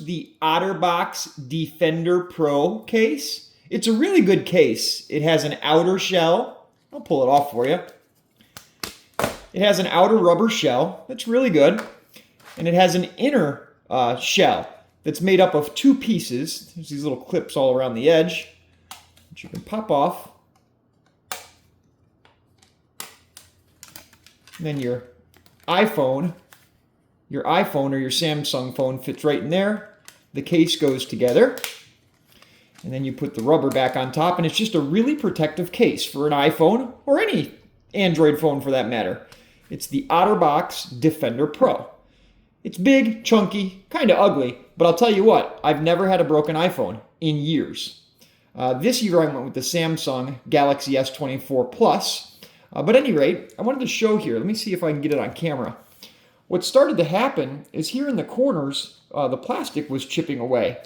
use the Otterbox Defender Pro case. It's a really good case. It has an outer shell. I'll pull it off for you. It has an outer rubber shell that's really good. And it has an inner shell that's made up of two pieces. There's these little clips all around the edge, which you can pop off. And then your iPhone or your Samsung phone fits right in there. The case goes together. And then you put the rubber back on top, and it's just a really protective case for an iPhone or any Android phone for that matter. It's the Otterbox Defender Pro. It's big, chunky, kind of ugly, but I'll tell you what, I've never had a broken iPhone in years. This year I went with the Samsung Galaxy S24 Plus. But at any rate, I wanted to show here, let me see if I can get it on camera. What started to happen is here in the corners, the plastic was chipping away.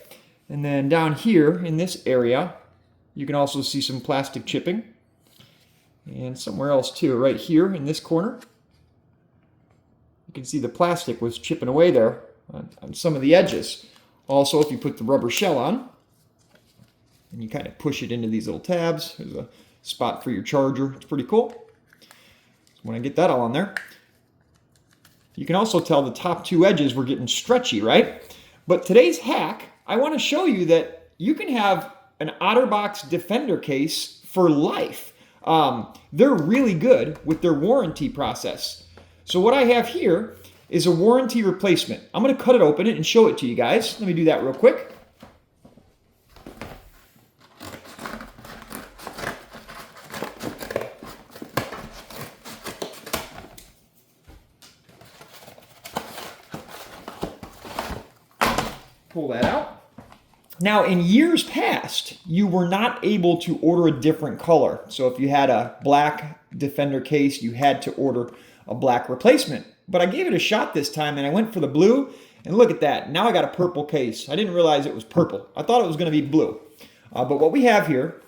And then down here in this area, you can also see some plastic chipping. And somewhere else too, right here in this corner. You can see the plastic was chipping away there on some of the edges. Also, if you put the rubber shell on, and you kind of push it into these little tabs, there's a spot for your charger. It's pretty cool. So when I get that all on there, you can also tell the top two edges were getting stretchy, right? But today's hack, I want to show you that you can have an Otterbox Defender case for life. They're really good with their warranty process. So what I have here is a warranty replacement. I'm going to cut it open and show it to you guys. Let me do that real quick. Pull that out. Now, in years past, you were not able to order a different color. So if you had a black Defender case, you had to order a black replacement. But I gave it a shot this time, and I went for the blue, and look at that. Now I got a purple case. I didn't realize it was purple. I thought it was going to be blue. But what we have here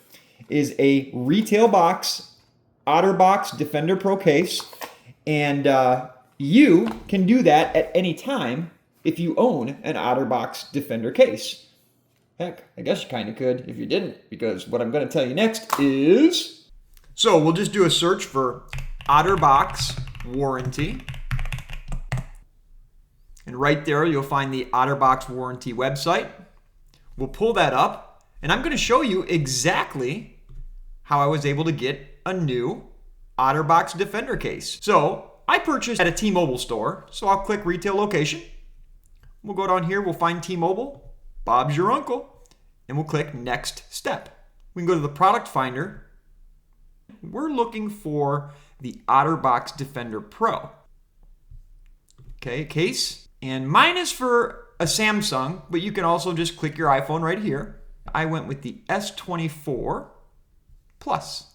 is a retail box Otterbox Defender Pro case, and you can do that at any time if you own an Otterbox Defender case. Heck, I guess you kind of could if you didn't, because what I'm going to tell you next is... So we'll just do a search for Otterbox warranty. And right there you'll find the Otterbox warranty website. We'll pull that up, and I'm going to show you exactly how I was able to get a new Otterbox Defender case. So I purchased at a T-Mobile store, so I'll click retail location. We'll go down here, we'll find T-Mobile, Bob's your uncle, and we'll click next step. We can go to the product finder. We're looking for the Otterbox Defender Pro. Okay, case. And mine is for a Samsung, but you can also just click your iPhone right here. I went with the S24 Plus.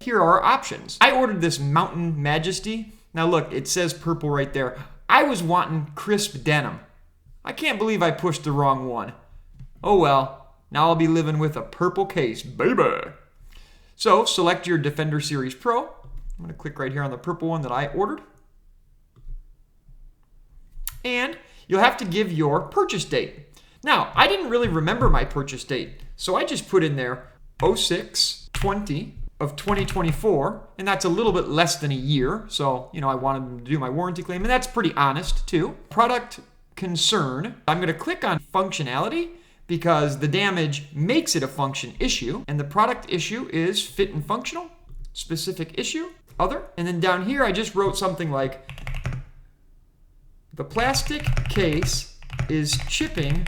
Here are our options. I ordered this Mountain Majesty. Now look, it says purple right there. I was wanting crisp denim. I can't believe I pushed the wrong one. Oh well, now I'll be living with a purple case, baby. So select your Defender Series Pro. I'm going to click right here on the purple one that I ordered. And you'll have to give your purchase date. Now, I didn't really remember my purchase date, so I just put in there 06/20 of 2024, and that's a little bit less than a year. So, I wanted to do my warranty claim, and that's pretty honest too. Product concern, I'm going to click on functionality because the damage makes it a function issue, and the product issue is fit and functional, specific issue, other. And then down here, I just wrote something like, the plastic case is chipping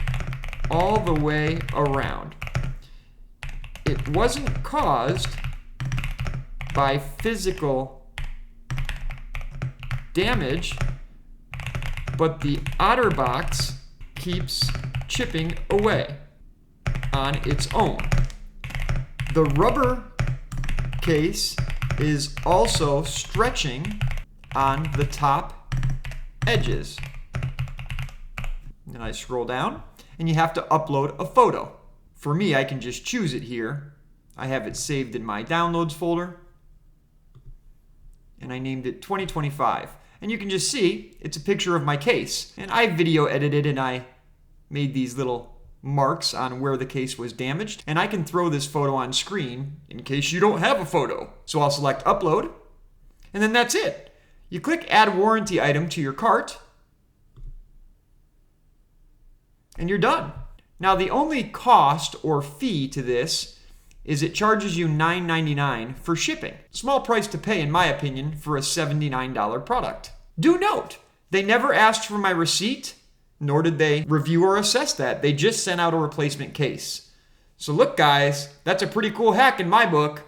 all the way around. It wasn't caused by physical damage, but the Otterbox keeps chipping away on its own. The rubber case is also stretching on the top edges. Then I scroll down, and you have to upload a photo. For me, I can just choose it here. I have it saved in my downloads folder, and I named it 2025. And you can just see it's a picture of my case. And I video edited and I made these little marks on where the case was damaged. And I can throw this photo on screen in case you don't have a photo. So I'll select upload, and then that's it. You click add warranty item to your cart, and you're done. Now the only cost or fee to this is it charges you $9.99 for shipping. Small price to pay, in my opinion, for a $79 product. Do note, they never asked for my receipt, nor did they review or assess that. They just sent out a replacement case. So look guys, that's a pretty cool hack in my book.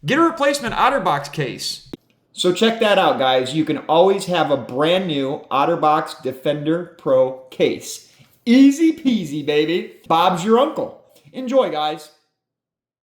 Get a replacement Otterbox case. So check that out guys, you can always have a brand new Otterbox Defender Pro case. Easy peasy baby, Bob's your uncle. Enjoy guys.